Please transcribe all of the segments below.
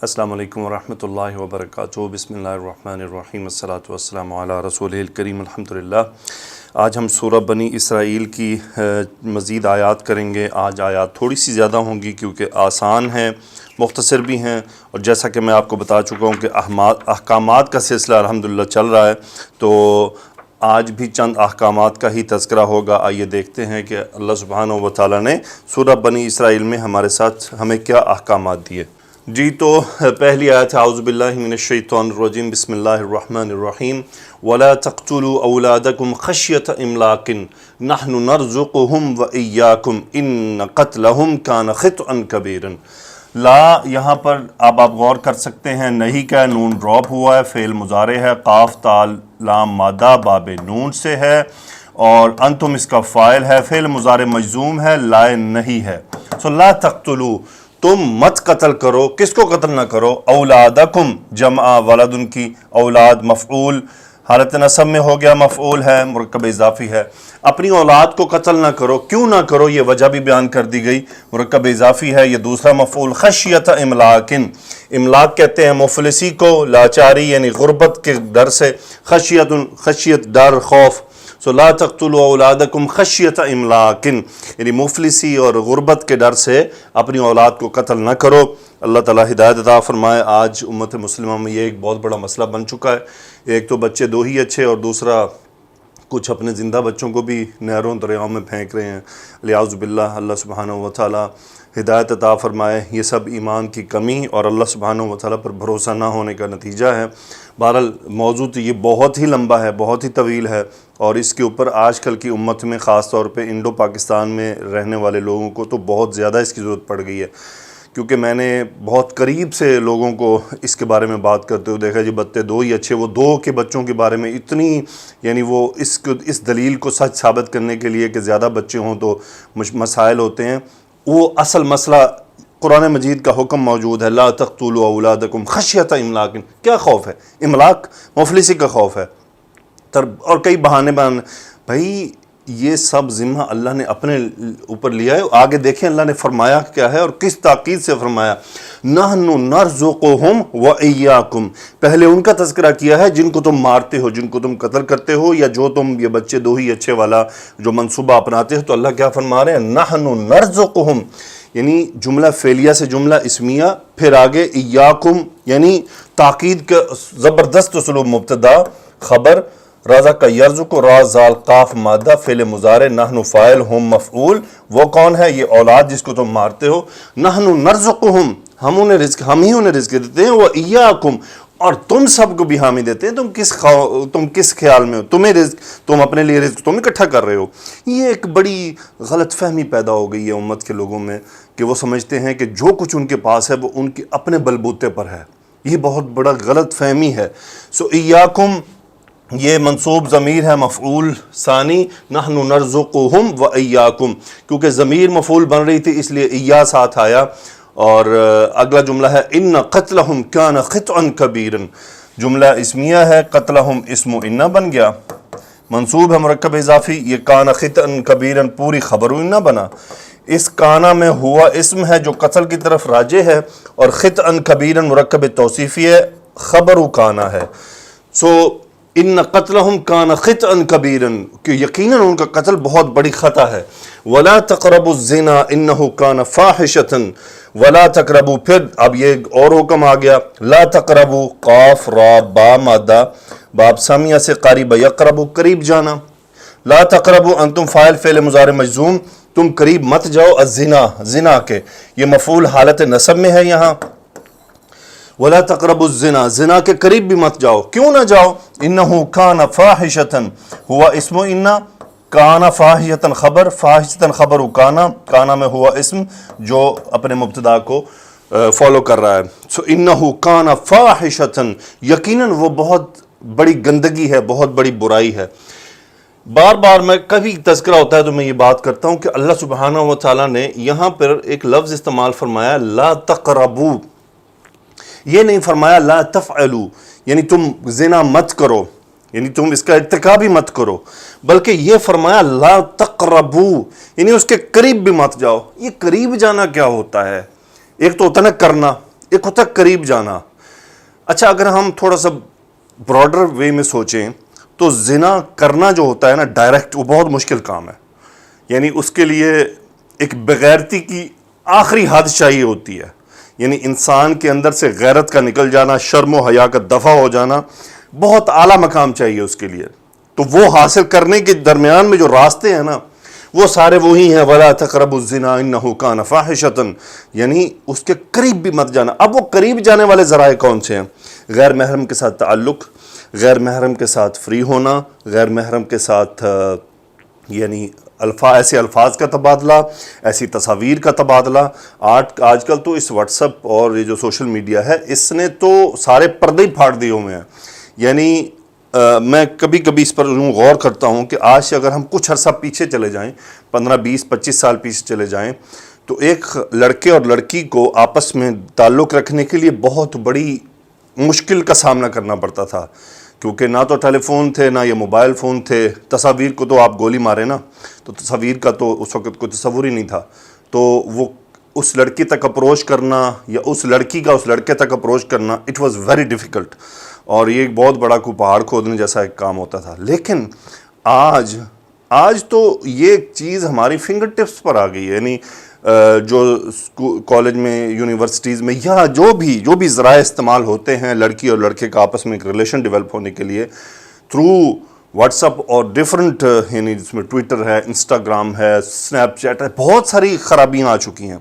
السلام علیکم ورحمۃ اللہ وبرکاتہ۔ بسم اللہ الرحمن الرحیم، الصلاۃ والسلام علی رسول الکریم، الحمدللہ۔ آج ہم سورہ بنی اسرائیل کی مزید آیات کریں گے۔ آج آیات تھوڑی سی زیادہ ہوں گی کیونکہ آسان ہیں، مختصر بھی ہیں، اور جیسا کہ میں آپ کو بتا چکا ہوں کہ احکامات کا سلسلہ الحمدللہ چل رہا ہے، تو آج بھی چند احکامات کا ہی تذکرہ ہوگا۔ آئیے دیکھتے ہیں کہ اللہ سبحانہ و تعالیٰ نے سورہ بنی اسرائیل میں ہمارے ساتھ ہمیں کیا احکامات دیے۔ جی تو پہلی آیت ہے، اعوذ باللہ من الشیطان الرجیم، بسم اللہ الرحمن الرحیم، وَلَا تَقْتُلُوا أَوْلَادَكُمْ خَشْيَةَ إِمْلَاقٍ نَحْنُ نَرْزُقُهُمْ وَإِيَّاكُمْ إِنَّ قَتْلَهُمْ كَانَ خِطْئًا كَبِيرًا۔ لا یہاں پر اب آپ غور کر سکتے ہیں، نہیں کا نون ڈراپ ہوا ہے، فعل مضارع ہے، قاف تال لام مادہ باب نون سے ہے، اور انتم اس کا فاعل ہے، فعل مضارع مجزوم ہے، لائے نہیں ہے۔ سو لا تقتلوا، تم مت قتل کرو، کس کو قتل نہ کرو؟ اولادکم، جمع ولدن کی، اولاد مفعول حالت نصب میں ہو گیا، مفعول ہے، مرکب اضافی ہے۔ اپنی اولاد کو قتل نہ کرو، کیوں نہ کرو یہ وجہ بھی بیان کر دی گئی، مرکب اضافی ہے، یہ دوسرا مفعول، خشیت املاکن، املاک کہتے ہیں مفلسی کو، لاچاری یعنی غربت کے ڈر سے، خشیت ڈر خوف، سو لا تقتلوا اولادکم خشیت املاکن، یعنی مفلسی اور غربت کے ڈر سے اپنی اولاد کو قتل نہ کرو۔ اللہ تعالیٰ ہدایت عطا فرمائے۔ آج امت مسلمہ میں یہ ایک بہت بڑا مسئلہ بن چکا ہے، ایک تو بچے دو ہی اچھے، اور دوسرا کچھ اپنے زندہ بچوں کو بھی نہروں دریاؤں میں پھینک رہے ہیں، الیاذ باللہ۔ اللہ سبحانہ و تعالیٰ ہدایت عطا فرمائے۔ یہ سب ایمان کی کمی اور اللہ سبحانہ و تعالیٰ پر بھروسہ نہ ہونے کا نتیجہ ہے۔ بہرحال موضوع تو یہ بہت ہی لمبا ہے، بہت ہی طویل ہے، اور اس کے اوپر آج کل کی امت میں، خاص طور پہ انڈو پاکستان میں رہنے والے لوگوں کو تو بہت زیادہ اس کی ضرورت پڑ گئی ہے، کیونکہ میں نے بہت قریب سے لوگوں کو اس کے بارے میں بات کرتے ہوئے دیکھا، جی بچے دو ہی اچھے، وہ دو کے بچوں کے بارے میں اتنی، یعنی وہ اس دلیل کو سچ ثابت کرنے کے لیے کہ زیادہ بچے ہوں تو مسائل ہوتے ہیں، وہ اصل مسئلہ قرآن مجید کا حکم موجود ہے، لا تقتلوا اولادکم خشیۃ املاک۔ کیا خوف ہے؟ املاک، مفلسی کا خوف ہے، اور کئی بہانے بھائی یہ سب ذمہ اللہ نے اپنے اوپر لیا ہے۔ آگے دیکھیں اللہ نے فرمایا کیا ہے اور کس تاکید سے فرمایا، نحن نرزقہم وإیاکم، پہلے ان کا تذکرہ کیا ہے جن کو تم مارتے ہو، جن کو تم قتل کرتے ہو، یا جو تم یہ بچے دو ہی اچھے والا جو منصوبہ اپناتے ہو، تو اللہ کیا فرما رہے ہیں، نحن نرزقہم، یعنی جملہ فعلیہ سے جملہ اسمیہ، پھر آگے ایاکم، یعنی تاکید کا زبردست اسلوب، مبتدا خبر، رزق یرزق، را زال قاف مادہ، فعل مضارع، نحن فاعل، ہم مفعول، وہ کون ہے؟ یہ اولاد جس کو تم مارتے ہو، نحن نرزقہم، ہم ہی انہیں رزق دیتے ہیں، وہ ایاکم، اور تم سب کو بھی حامی دیتے ہیں۔ تم کس خیال میں ہو؟ تمہیں رزق، تم اپنے لیے رزق تم اکٹھا کر رہے ہو۔ یہ ایک بڑی غلط فہمی پیدا ہو گئی ہے امت کے لوگوں میں، کہ وہ سمجھتے ہیں کہ جو کچھ ان کے پاس ہے وہ ان کے اپنے بلبوتے پر ہے۔ یہ بہت بڑا غلط فہمی ہے۔ سو ایاکم یہ منصوب ضمیر ہے، مفعول ثانی، نحن نرزقہم وإیاکم، کیونکہ ضمیر مفعول بن رہی تھی اس لیے ایا ساتھ آیا، اور اگلا جملہ ہے ان قتلہم کان خطئا کبیرا، جملہ اسمیہ ہے، قتلہم اسم ان بن گیا، منصوب ہے مرکب اضافی، یہ کان خطئا کبیرا پوری خبر ان بنا۔ اس کانا میں ہوا اسم ہے جو قتل کی طرف راجع ہے، اور خطئا کبیرا مرکب توصیفی ہے، خبر کانا ہے۔ سو ان قتلہم کان خطئا کبیرا، کہ یقیناً ان کا قتل بہت بڑی خطا ہے۔ ولا تقربوا الزنا انہ کان فاحشۃ، ولا تقربوا، پھر اب یہ اور حکم آ گیا، لا تقربوا، قاف را با مادہ، باب سامیہ سے قریب، یقرب قریب جانا، لا تقربوا انتم فاعل فعل مضارع مجزوم، تم قریب مت جاؤ، الزنا، زنا کے، یہ مفعول حالت نصب میں ہے یہاں، ولا تقربوا الزنا، زنا کے قریب بھی مت جاؤ، کیوں نہ جاؤ؟ انہ کان فاحشۃ، ہوا اسم ان، کان فاحشۃ خبر، فاحشۃ خبر کانا، کانا میں ہوا اسم جو اپنے مبتدا کو فالو کر رہا ہے۔ سو انہ کان فاحشۃ، یقیناً وہ بہت بڑی گندگی ہے، بہت بڑی برائی ہے۔ بار بار میں کبھی تذکرہ ہوتا ہے تو میں یہ بات کرتا ہوں کہ اللہ سبحانہ و تعالیٰ نے یہاں پر ایک لفظ استعمال فرمایا، لا تقربوا، یہ نہیں فرمایا لا تفعلوا، یعنی تم زنا مت کرو، یعنی تم اس کا ارتکاب ہی مت کرو، بلکہ یہ فرمایا لا تقربوا، یعنی اس کے قریب بھی مت جاؤ۔ یہ قریب جانا کیا ہوتا ہے؟ ایک تو ہوتا ہے نا کرنا، ایک ہوتا ہے قریب جانا. اچھا اگر ہم تھوڑا سا براڈر وے میں سوچیں تو زنا کرنا جو ہوتا ہے نا ڈائریکٹ، وہ بہت مشکل کام ہے. یعنی اس کے لیے ایک بغیرتی کی آخری حد چاہیے ہوتی ہے. یعنی انسان کے اندر سے غیرت کا نکل جانا، شرم و حیا کا دفع ہو جانا، بہت اعلیٰ مقام چاہیے اس کے لیے. تو وہ حاصل کرنے کے درمیان میں جو راستے ہیں نا وہ سارے وہی ہیں، وَلَا تَقْرَبُوا الزِّنَا إِنَّهُ كَانَ فَاحِشَةً، یعنی اس کے قریب بھی مت جانا. اب وہ قریب جانے والے ذرائع کون سے ہیں؟ غیر محرم کے ساتھ تعلق، غیر محرم کے ساتھ فری ہونا، غیر محرم کے ساتھ یعنی ایسے الفاظ کا تبادلہ، ایسی تصاویر کا تبادلہ. آج کل تو اس واٹس ایپ اور یہ جو سوشل میڈیا ہے اس نے تو سارے پردے ہی پھاڑ دیے ہوئے ہیں. یعنی میں کبھی کبھی اس پر غور کرتا ہوں کہ آج سے اگر ہم کچھ عرصہ پیچھے چلے جائیں، 15 20 25 سال پیچھے چلے جائیں، تو ایک لڑکے اور لڑکی کو آپس میں تعلق رکھنے کے لیے بہت بڑی مشکل کا سامنا کرنا پڑتا تھا، کیونکہ نہ تو ٹیلی فون تھے نہ یہ موبائل فون تھے. تصاویر کو تو آپ گولی مارے نا، تو تصاویر کا تو اس وقت کوئی تصور ہی نہیں تھا. تو وہ اس لڑکی تک اپروچ کرنا یا اس لڑکی کا اس لڑکے تک اپروچ کرنا، اٹ واز ویری ڈیفیکلٹ، اور یہ ایک بہت بڑا کوئی پہاڑ کھودنے جیسا ایک کام ہوتا تھا. لیکن آج تو یہ چیز ہماری فنگر ٹپس پر آ گئی ہے. یعنی جو کالج میں، یونیورسٹیز میں، یا جو بھی ذرائع استعمال ہوتے ہیں لڑکی اور لڑکے کا آپس میں ایک ریلیشن ڈیولپ ہونے کے لیے، تھرو واٹس ایپ اور ڈیفرنٹ، یعنی جس میں ٹویٹر ہے، انسٹاگرام ہے، اسنیپ چیٹ ہے، بہت ساری خرابیاں آ چکی ہیں.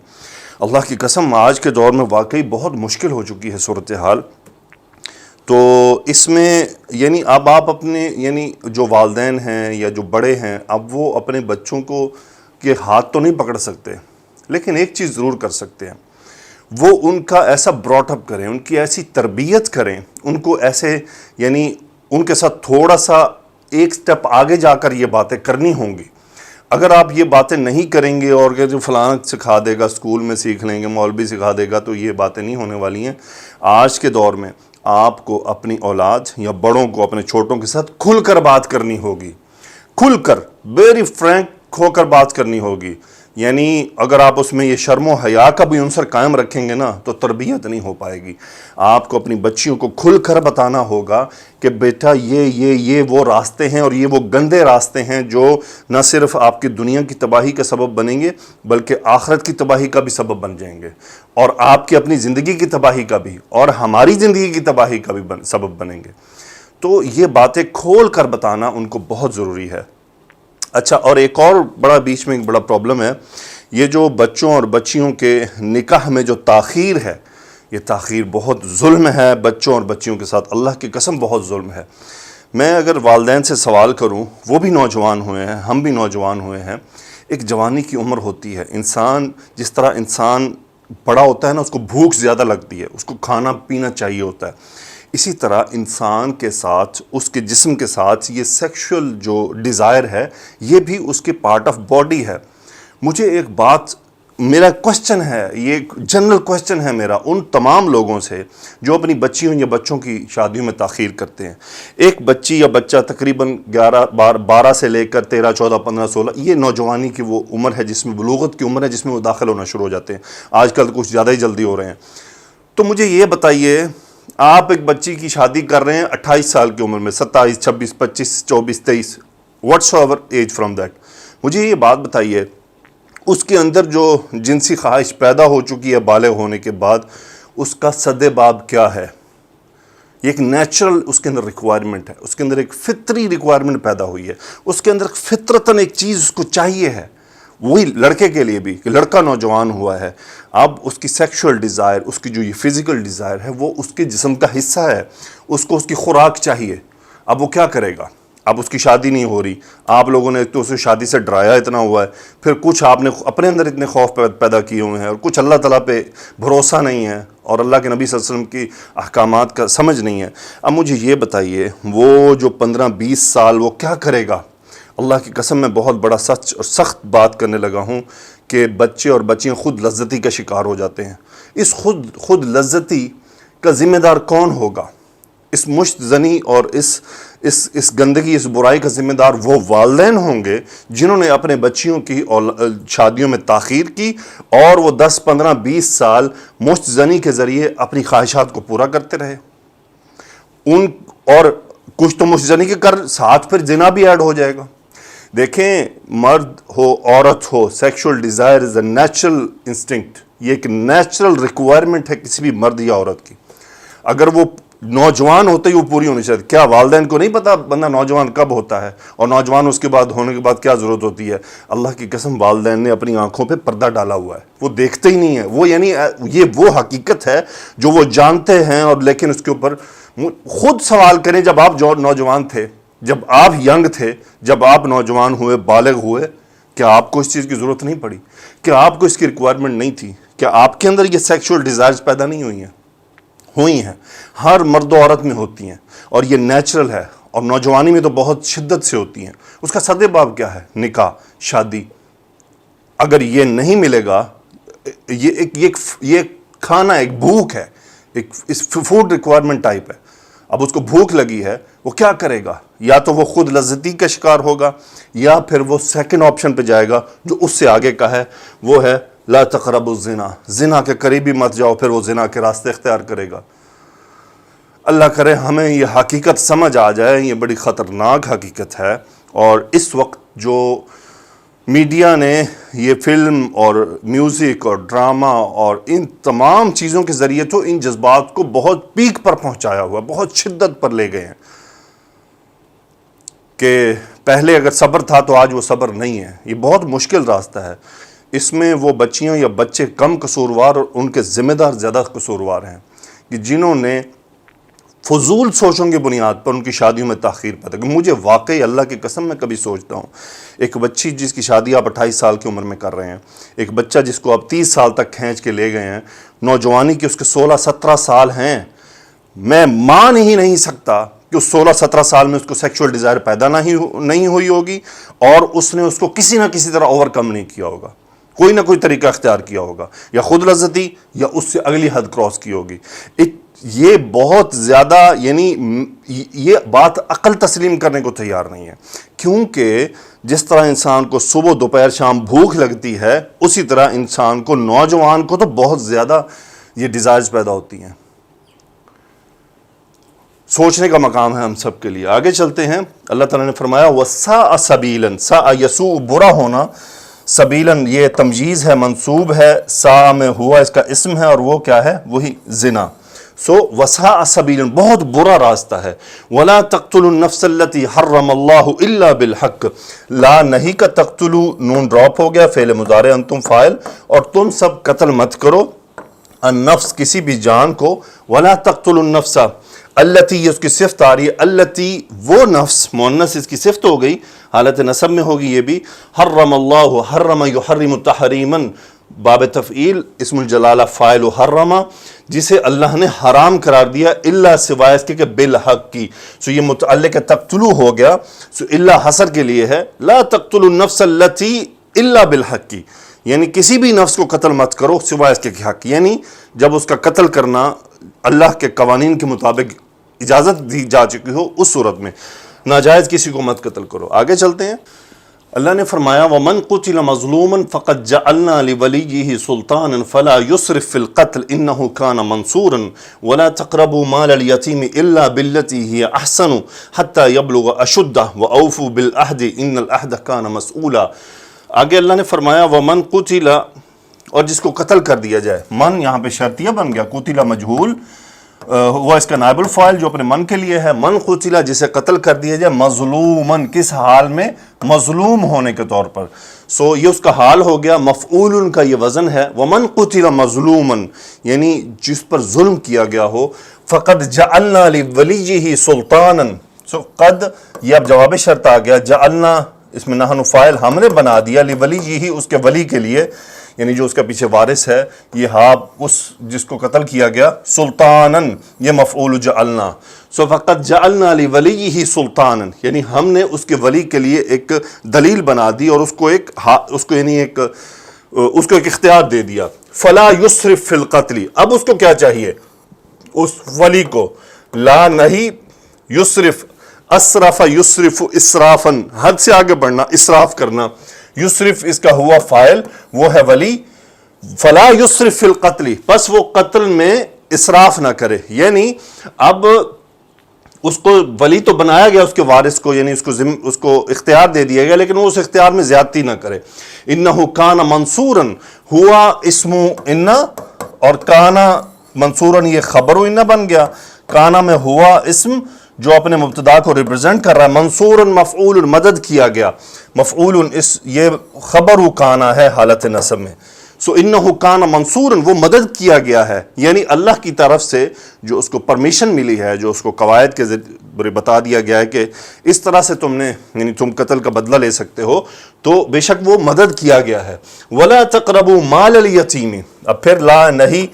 اللہ کی قسم آج کے دور میں واقعی بہت مشکل ہو چکی ہے صورتحال. تو اس میں یعنی اب آپ اپنے یعنی جو والدین ہیں یا جو بڑے ہیں، اب وہ اپنے بچوں کو کے ہاتھ تو نہیں پکڑ سکتے، لیکن ایک چیز ضرور کر سکتے ہیں، وہ ان کا ایسا براٹ اپ کریں، ان کی ایسی تربیت کریں، ان کو ایسے یعنی ان کے ساتھ تھوڑا سا ایک سٹیپ آگے جا کر یہ باتیں کرنی ہوں گی. اگر آپ یہ باتیں نہیں کریں گے اور کہ جو فلاں سکھا دے گا، اسکول میں سیکھ لیں گے، مولوی سکھا دے گا، تو یہ باتیں نہیں ہونے والی ہیں. آج کے دور میں آپ کو اپنی اولاد یا بڑوں کو اپنے چھوٹوں کے ساتھ کھل کر بات کرنی ہوگی، کھل کر ویری فرینک ہو کر بات کرنی ہوگی. یعنی اگر آپ اس میں یہ شرم و حیا کا بھی عنصر قائم رکھیں گے نا تو تربیت نہیں ہو پائے گی. آپ کو اپنی بچیوں کو کھل کر بتانا ہوگا کہ بیٹا یہ وہ راستے ہیں اور یہ وہ گندے راستے ہیں جو نہ صرف آپ کی دنیا کی تباہی کا سبب بنیں گے بلکہ آخرت کی تباہی کا بھی سبب بن جائیں گے، اور آپ کی اپنی زندگی کی تباہی کا بھی اور ہماری زندگی کی تباہی کا بھی سبب بنیں گے. تو یہ باتیں کھول کر بتانا ان کو بہت ضروری ہے. اچھا، اور ایک اور بڑا بیچ میں ایک بڑا پرابلم ہے، یہ جو بچوں اور بچیوں کے نکاح میں جو تاخیر ہے، یہ تاخیر بہت ظلم ہے بچوں اور بچیوں کے ساتھ. اللہ کی قسم بہت ظلم ہے. میں اگر والدین سے سوال کروں، وہ بھی نوجوان ہوئے ہیں، ہم بھی نوجوان ہوئے ہیں. ایک جوانی کی عمر ہوتی ہے، انسان جس طرح انسان بڑا ہوتا ہے نا، اس کو بھوک زیادہ لگتی ہے، اس کو کھانا پینا چاہیے ہوتا ہے. اسی طرح انسان کے ساتھ، اس کے جسم کے ساتھ یہ سیکشول جو ڈیزائر ہے، یہ بھی اس کے پارٹ آف باڈی ہے. مجھے ایک بات، میرا کوشچن ہے، یہ جنرل کوشچن ہے میرا ان تمام لوگوں سے جو اپنی بچیوں یا بچوں کی شادیوں میں تاخیر کرتے ہیں. ایک بچی یا بچہ تقریباً 12 سے لے کر 13 14 15 16، یہ نوجوانی کی وہ عمر ہے جس میں بلوغت کی عمر ہے، جس میں وہ داخل ہونا شروع ہو جاتے ہیں. آج کل کچھ زیادہ ہی جلدی ہو رہے ہیں. تو مجھے یہ بتائیے، آپ ایک بچی کی شادی کر رہے ہیں 28 سال کی عمر میں، 27 26 25 24 23 what's ever age from that. مجھے یہ بات بتائیے، اس کے اندر جو جنسی خواہش پیدا ہو چکی ہے بالغ ہونے کے بعد، اس کا سد باب کیا ہے؟ یہ ایک نیچرل اس کے اندر ریکوائرمنٹ ہے، اس کے اندر ایک فطری ریکوائرمنٹ پیدا ہوئی ہے، اس کے اندر فطرتاً ایک چیز اس کو چاہیے ہے. وہی لڑکے کے لیے بھی کہ لڑکا نوجوان ہوا ہے، اب اس کی سیکشول ڈیزائر، اس کی جو یہ فزیکل ڈیزائر ہے، وہ اس کے جسم کا حصہ ہے، اس کو اس کی خوراک چاہیے. اب وہ کیا کرے گا؟ اب اس کی شادی نہیں ہو رہی، آپ لوگوں نے تو اسے شادی سے ڈرایا اتنا ہوا ہے، پھر کچھ آپ نے اپنے اندر اتنے خوف پیدا کیے ہوئے ہیں، اور کچھ اللہ تعالیٰ پہ بھروسہ نہیں ہے، اور اللہ کے نبی صلی اللہ علیہ وسلم کی احکامات کا سمجھ نہیں ہے. اب مجھے یہ بتائیے، وہ جو 15-20 سال وہ کیا کرے گا؟ اللہ کی قسم میں بہت بڑا سچ اور سخت بات کرنے لگا ہوں کہ بچے اور بچیاں خود لذتی کا شکار ہو جاتے ہیں. اس خود لذتی کا ذمہ دار کون ہوگا؟ اس مشت زنی اور اس گندگی، اس برائی کا ذمہ دار وہ والدین ہوں گے جنہوں نے اپنے بچیوں کی شادیوں میں تاخیر کی اور وہ 10 15 20 سال مشت زنی کے ذریعے اپنی خواہشات کو پورا کرتے رہے. اور کچھ تو مشت زنی کے کر ساتھ پھر زنا بھی ایڈ ہو جائے گا. دیکھیں، مرد ہو عورت ہو، sexual desire is a natural instinct. یہ ایک نیچرل ریکوائرمنٹ ہے کسی بھی مرد یا عورت کی. اگر وہ نوجوان ہوتے ہی وہ پوری ہونی چاہیے. کیا والدین کو نہیں پتا بندہ نوجوان کب ہوتا ہے اور نوجوان اس کے بعد ہونے کے بعد کیا ضرورت ہوتی ہے؟ اللہ کی قسم والدین نے اپنی آنکھوں پہ پردہ ڈالا ہوا ہے، وہ دیکھتے ہی نہیں ہیں. وہ یعنی یہ وہ حقیقت ہے جو وہ جانتے ہیں، اور لیکن اس کے اوپر خود سوال کریں. جب آپ نوجوان تھے، جب آپ ینگ تھے، جب آپ نوجوان ہوئے، بالغ ہوئے، کیا آپ کو اس چیز کی ضرورت نہیں پڑی؟ کیا آپ کو اس کی ریکوائرمنٹ نہیں تھی؟ کیا آپ کے اندر یہ سیکشول ڈیزائرز پیدا نہیں ہوئی ہیں؟ ہوئی ہیں. ہر مرد و عورت میں ہوتی ہیں اور یہ نیچرل ہے. اور نوجوانی میں تو بہت شدت سے ہوتی ہیں. اس کا سدباب کیا ہے؟ نکاح، شادی. اگر یہ نہیں ملے گا، یہ کھانا ایک بھوک ہے، ایک فوڈ ریکوائرمنٹ ٹائپ ہے. اب اس کو بھوک لگی ہے، وہ کیا کرے گا؟ یا تو وہ خود لذتی کا شکار ہوگا، یا پھر وہ سیکنڈ آپشن پہ جائے گا جو اس سے آگے کا ہے، وہ ہے لا تقربوا الزنا. زنا کے قریب ہی مت جاؤ. پھر وہ زنا کے راستے اختیار کرے گا. اللہ کرے ہمیں یہ حقیقت سمجھ آ جائے. یہ بڑی خطرناک حقیقت ہے. اور اس وقت جو میڈیا نے یہ فلم اور میوزک اور ڈرامہ اور ان تمام چیزوں کے ذریعے تو ان جذبات کو بہت پیک پر پہنچایا ہوا، بہت شدت پر لے گئے ہیں کہ پہلے اگر صبر تھا تو آج وہ صبر نہیں ہے. یہ بہت مشکل راستہ ہے. اس میں وہ بچیاں یا بچے کم قصوروار اور ان کے ذمہ دار زیادہ قصوروار ہیں کہ جنہوں نے فضول سوچوں کی بنیاد پر ان کی شادیوں میں تاخیر پیدا کی. مجھے واقعی اللہ کی قسم میں کبھی سوچتا ہوں، ایک بچی جس کی شادی آپ 28 سال کی عمر میں کر رہے ہیں، ایک بچہ جس کو آپ 30 سال تک کھینچ کے لے گئے ہیں، نوجوانی کی اس کے 16-17 سال ہیں. میں مان ہی نہیں سکتا کہ اس 16-17 سال میں اس کو سیکشول ڈیزائر پیدا نہیں ہوئی ہوگی اور اس نے اس کو کسی نہ کسی طرح اوور کم نہیں کیا ہوگا. کوئی نہ کوئی طریقہ اختیار کیا ہوگا، یا خود لذتی یا اس سے اگلی حد کراس کی ہوگی. یہ بہت زیادہ، یعنی یہ بات عقل تسلیم کرنے کو تیار نہیں ہے. کیونکہ جس طرح انسان کو صبح دوپہر شام بھوک لگتی ہے، اسی طرح انسان کو، نوجوان کو تو بہت زیادہ یہ ڈیزائرز پیدا ہوتی ہیں. سوچنے کا مقام ہے ہم سب کے لیے. آگے چلتے ہیں. اللہ تعالیٰ نے فرمایا وَسَاءَ سَبِيلًا. سَاءَ يَسُوءُ برا ہونا، سبیلاً یہ تمجیز ہے، منصوب ہے. سا میں ہوا اس کا اسم ہے اور وہ کیا ہے؟ وہی زنا. وساء سبیلاً بہت برا راستہ ہے. وَلَا تَقْتُلُوا النَّفْسَ الَّتِي حَرَّمَ اللَّهُ إِلَّا بِالْحَقِّ. لا نہیں کا تقتلوا نون ڈراپ ہو گیا، فعل مضارع انتم فاعل. اور تم سب قتل مت کرو النفس کسی بھی جان کو. وَلَا تَقْتُلُوا النَّفْسَ الَّتِي، یہ اس کی صفت آ رہی ہے، الَّتِي وہ نفس، مؤنث اس کی صفت ہو گئی، حالت نسب میں ہوگی یہ بھی. حرم اللہ، حرم یحرم تحریماً، باب تفعیل، اسم الجلالہ فاعل حرم، جسے اللہ نے حرام قرار دیا، الا سوائے اس کے کہ بالحق کی. یہ متعلق تقتلو ہو گیا، الا حصر کے لیے ہے. لا تقتلوا النفس التي الا بالحق کی، یعنی کسی بھی نفس کو قتل مت کرو سوائے اس کے حق. یعنی جب اس کا قتل کرنا اللہ کے قوانین کے مطابق اجازت دی جا چکی ہو، اس صورت میں ناجائز کسی کو مت قتل کرو. آگے چلتے ہیں. اللہ نے فرمایا وَمَنْ قُتِلَ مَظْلُومًا فَقَدْ جَعَلْنَا لِوَلِيِّهِ سُلْطَانًا فَلَا يُسْرِفْ فِي الْقَتْلِ إِنَّهُ كَانَ مَنْصُورًا وَلَا تَقْرَبُوا مَالَ الْيَتِيمِ إِلَّا بِالَّتِي هِيَ أَحْسَنُ حَتَّى يَبْلُغَ أَشُدَّهُ وَأَوْفُوا بِالْعَهْدِ إِنَّ الْعَهْدَ كَانَ مَسْئُولًا. آگے اللہ نے فرمایا وَمَنْ قُتِلَ، اور جس کو قتل کر دیا جائے. من یہاں پہ شرطیہ بن گیا، قتل مجہول وہ اس کا نائب الفاعل جو اپنے من کے لیے ہے. من قتل جسے قتل کر دیا جائے، مظلومن کس حال میں؟ مظلوم ہونے کے طور پر. یہ اس کا حال ہو گیا. مفعول کا یہ وزن ہے. ومن قتل مظلومن یعنی جس پر ظلم کیا گیا ہو. فقد جعلنا لولیہ سلطانا، قد یہ اب جواب شرط آ گیا. جعلنا اس میں نحن فاعل ہم نے بنا دیا، لولیہ اس کے ولی کے لیے، یعنی جو اس کا پیچھے وارث ہے. یہ اس جس کو قتل کیا گیا، سلطانن یہ مفعول جعلنا. فقط جعلنا لولیہ سلطانن یعنی ہم نے اس کے ولی کے لیے ایک دلیل بنا دی اور اس کو ایک اختیار دے دیا. فلا یسرف فی القتل، اب اس کو کیا چاہیے؟ اس ولی کو لا نہیں، یسرف، اسرف یسرف اسرافن، حد سے آگے بڑھنا، اسراف کرنا. یسرف اس کا ہوا فاعل، وہ ہے ولی. فلا یسرف فی القتل، پس وہ قتل میں اسراف نہ کرے. یعنی اب اس کو ولی تو بنایا گیا اس کے وارث کو، یعنی اس کو اختیار دے دیا گیا، لیکن وہ اس اختیار میں زیادتی نہ کرے. انہو کان منصورن، ہوا اسم ان، اور کانا منصورن یہ خبر ان بن گیا. کانا میں ہوا اسم جو اپنے مبتدا کو ریپرزینٹ کر رہا ہے، منصورن مفعول مدد کیا گیا، مفعول یہ خبر کانا ہے حالت نصب میں. سو انہو کان منصورن، وہ مدد کیا گیا ہے، یعنی اللہ کی طرف سے جو اس کو پرمیشن ملی ہے، جو اس کو قواعد کے ذریعے بتا دیا گیا ہے کہ اس طرح سے تم نے، یعنی تم قتل کا بدلہ لے سکتے ہو، تو بے شک وہ مدد کیا گیا ہے. ولا تقربوا مال الیتیم، اب پھر لا نہیں،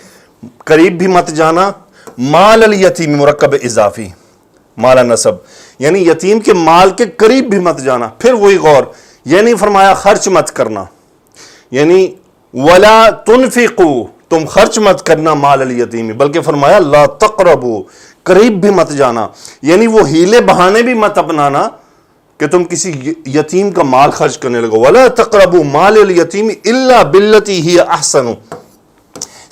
قریب بھی مت جانا، مال الیتیم مرکب اضافی، مال نصب، یعنی یتیم کے مال کے قریب بھی مت جانا. پھر وہی غور، یعنی فرمایا خرچ مت کرنا، یعنی ولا تنفقوا، تم خرچ مت کرنا مال الیتیم، بلکہ فرمایا لا تقربوا، قریب بھی مت جانا، یعنی وہ ہیلے بہانے بھی مت اپنانا کہ تم کسی یتیم کا مال خرچ کرنے لگو. ولا تقربوا مال الیتیم الا باللتی ہی احسن،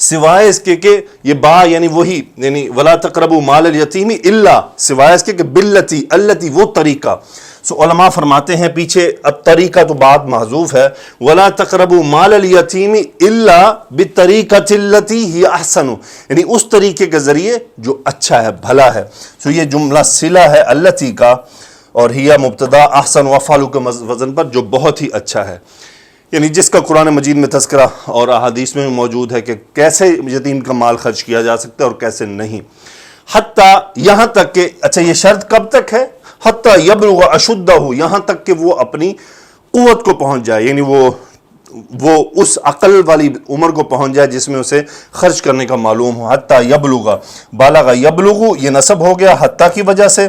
سوائے اس کے کہ یہ با یعنی وہی، یعنی ولا تقربوا مال الیتیم الا، سوائے اس کے کہ باللتی، التی وہ طریقہ. سو علماء فرماتے ہیں پیچھے اب طریقہ تو بات محذوف ہے، ولا تقربوا مال الیتیم الا بالطریقۃ التی ہی احسن، یعنی اس طریقے کے ذریعے جو اچھا ہے، بھلا ہے. سو یہ جملہ صلہ ہے التی کا، اور ہی مبتدا احسن وافعل کے وزن پر، جو بہت ہی اچھا ہے، یعنی جس کا قرآن مجید میں تذکرہ اور احادیث میں موجود ہے کہ کیسے یتیم کا مال خرچ کیا جا سکتا ہے اور کیسے نہیں. حتیٰ، یہاں تک کہ، اچھا یہ شرط کب تک ہے؟ حتیٰ یبلغ اشدہ، یہاں تک کہ وہ اپنی قوت کو پہنچ جائے، یعنی وہ اس عقل والی عمر کو پہنچ جائے جس میں اسے خرچ کرنے کا معلوم ہو. حتیٰ یبلغ، بالغ یبلغ یہ نصب ہو گیا حتیٰ کی وجہ سے،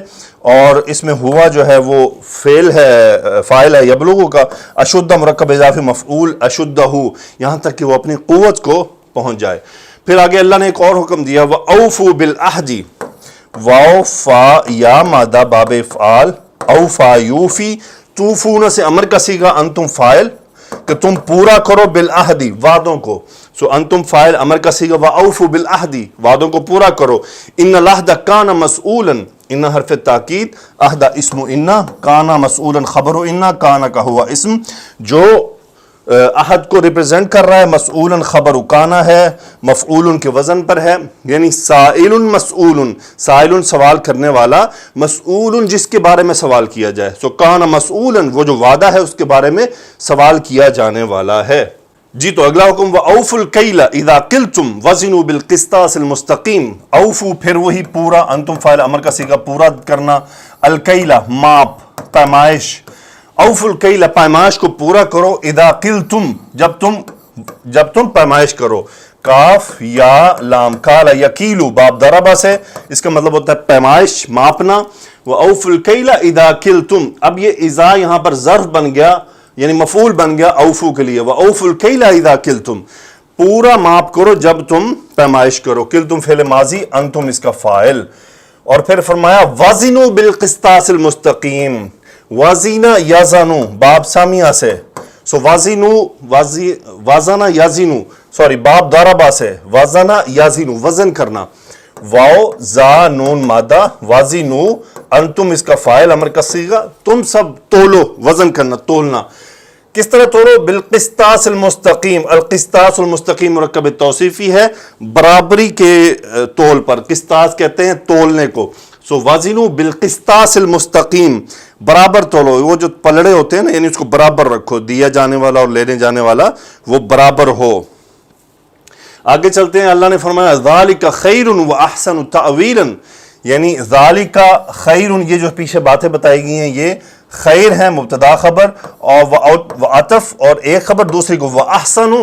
اور اس میں ہوا جو ہے وہ فاعل ہے یبلغ کا. اشدہ مرکب اضافی مفعول، اشدہ یہاں تک کہ وہ اپنی قوت کو پہنچ جائے. پھر آگے اللہ نے ایک اور حکم دیا، وَأَوْفُوا بِالْعَهْدِ، واو فا یا مادہ باب افعال، اوفا یوفی، توفون سے امر کا صیغہ، انتم فاعل کہ تم پورا کرو بالعہد وعدوں کو. سو انتم فاعل، امر کا صیغہ، واوفوا بالعہد وعدوں کو پورا کرو. ان العہد کان مسئولا، ان حرف تاکید، عہد اسم ان، کان مسئولا خبر ان، کان کا ہوا اسم جو عہد کو ریپرزینٹ کر رہا ہے، مسئول خبر کانا ہے، مفعول کے وزن پر ہے، یعنی سائل مسئول، سائل سوال کرنے والا، مسئول جس کے بارے میں سوال کیا جائے. سو کانا مسئولا وہ جو وعدہ ہے اس کے بارے میں سوال کیا جانے والا ہے. جی تو اگلا حکم، وَأَوْفُوا الْكَيْلَ إِذَا قِلْتُمْ وَزِنُوا بِالْقِسْطَاسِ الْمُسْتَقِيمِ. اوفو پھر وہی پورا، انتم فاعل امر کا صیغہ پورا کرنا، الکیلہ ماپ، پیمائش، اوفوا الکیل پیمائش کو پورا کرو، اذا قلتم جب تم پیمائش کرو. کاف یا لام، کالا یکیلو باب ضربہ سے، اس کا مطلب ہوتا ہے پیمائش، ماپنا. واوفوا الکیل اذا قلتم، اب یہ اذا یہاں پر ظرف بن گیا، یعنی مفعول بن گیا اوفو کے لیے. واوفوا الکیل اذا قلتم، پورا ماپ کرو جب تم پیمائش کرو. قلتم فعل ماضی، انتم اس کا فاعل. اور پھر فرمایا وزنوا بالقسطاس المستقیم، وزینہ یزنو باب سامیہ سے، سو وزنہ یزنو، سوری باب ضربہ سے، وزنہ یزنو وزن کرنا. واو زا نون مادہ، وزنو انتم اس کا فاعل امر کا صیغہ، تم سب تولو، وزن کرنا، تولنا. کس طرح تولو؟ بالقسطاس المستقیم. القسطاس المستقیم مرکب توصیفی ہے، برابری کے تول پر. قسطاس کہتے ہیں تولنے کو. سو وزنوا بالقسطاس المستقیم، برابر تولو. وہ جو پلڑے ہوتے ہیں نا، یعنی اس کو برابر رکھو، دیا جانے والا اور لینے جانے والا وہ برابر ہو. آگے چلتے ہیں، اللہ نے فرمایا ذالک خیر واحسن تاویلا، یعنی ذالک خیر، یہ جو پیچھے باتیں بتائی گئی ہیں یہ خیر ہے مبتدا خبر، اور عطف اور ایک خبر دوسری کو، واحسن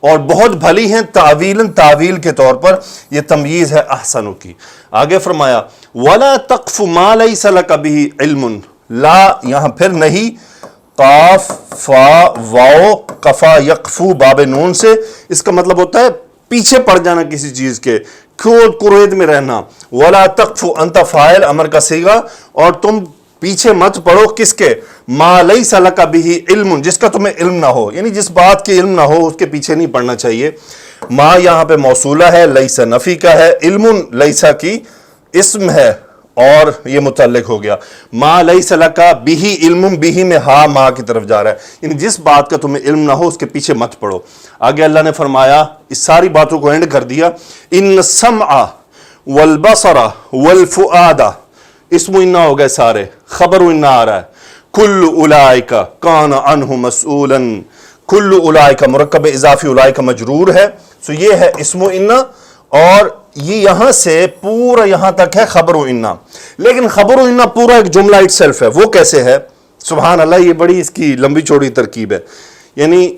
اور بہت بھلی ہیں، تعویل کے طور پر یہ تمییز ہے احسن کی. آگے فرمایا ولا تقف ما لیس لک بہ علم، لا یہاں پھر نہیں، قاف فا واو قفا یقفو باب نون سے، اس کا مطلب ہوتا ہے پیچھے پڑ جانا کسی چیز کے، کھود کرید میں رہنا. ولا تقف انت فاعل امر کا صیغہ, اور تم پیچھے مت پڑو کس کے, ما لیس لک بہ علم, جس کا تمہیں علم نہ ہو, یعنی جس بات کی علم نہ ہو اس کے پیچھے نہیں پڑنا چاہیے. ما یہاں پہ موصولہ ہے, لیس نفی کا ہے, علم لیسا کی اسم ہے اور یہ متعلق ہو گیا. ما لیس لک بہ علم, بہ میں ہا ما کی طرف جا رہا ہے, یعنی جس بات کا تمہیں علم نہ ہو اس کے پیچھے مت پڑو. آگے اللہ نے فرمایا, اس ساری باتوں کو اینڈ کر دیا, ان السمع والبصر والفؤاد, اسم انا ہو گئے سارے, خبر انا آ رہا ہے, کل اولئک کان عنہ مسئولا, کل اولئک مرکب اضافی اولئک مجرور ہے, سو یہ ہے اسم انا, اور یہ یہاں سے پورا یہاں تک ہے خبر و انا. لیکن خبر و انا پورا ایک جملہ اٹ سیلف ہے. وہ کیسے ہے؟ سبحان اللہ, یہ بڑی اس کی لمبی چوڑی ترکیب ہے. یعنی